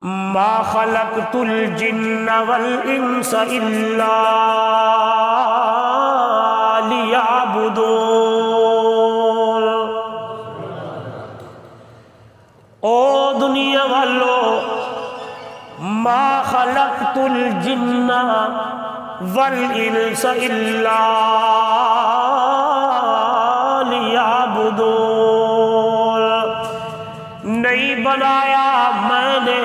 ما خلقت الجن والانس الا لیعبدون۔ او دنیا والو، ما خلقت الجن والانس الا لیعبدون، نہیں بنایا میں نے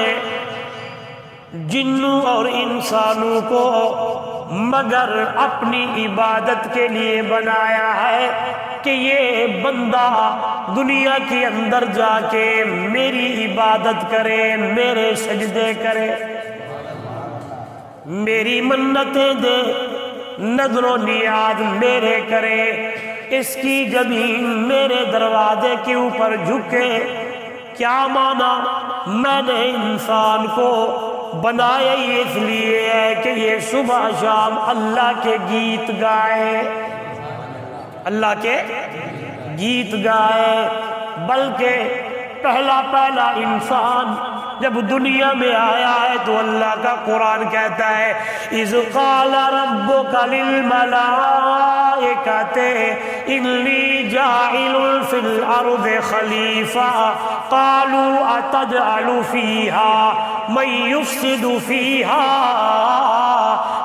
جنوں اور انسانوں کو مگر اپنی عبادت کے لیے بنایا ہے کہ یہ بندہ دنیا کے اندر جا کے میری عبادت کرے، میرے سجدے کرے، میری منتیں دے، نذر و نیاز میرے کرے، اس کی زمین میرے دروازے کے اوپر جھکے۔ کیا مانا؟ میں نے انسان کو بنایا ہی اس لیے ہے کہ یہ صبح شام اللہ کے گیت گائے، اللہ کے گیت گائے۔ بلکہ پہلا انسان جب دنیا میں آیا ہے تو اللہ کا قرآن کہتا ہے اِذْ قَالَ رَبُّكَ لِلْمَلَائِكَةِ إِنِّي جَاعِلٌ فِي الْأَرْضِ خَلِيفَةً قَالُوا أَتَجْعَلُ فِيهَا مَن يُفْسِدُ فِيهَا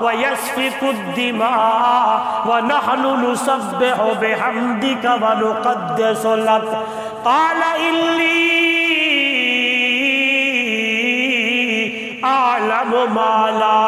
وَيَسْفِكُ الدِّمَاءَ وَنَحْنُ نُسَبِّحُ بِحَمْدِكَ وَنُقَدِّسُ لَكَ قَالَ إِنِّي أَعْلَمُ مَا لَا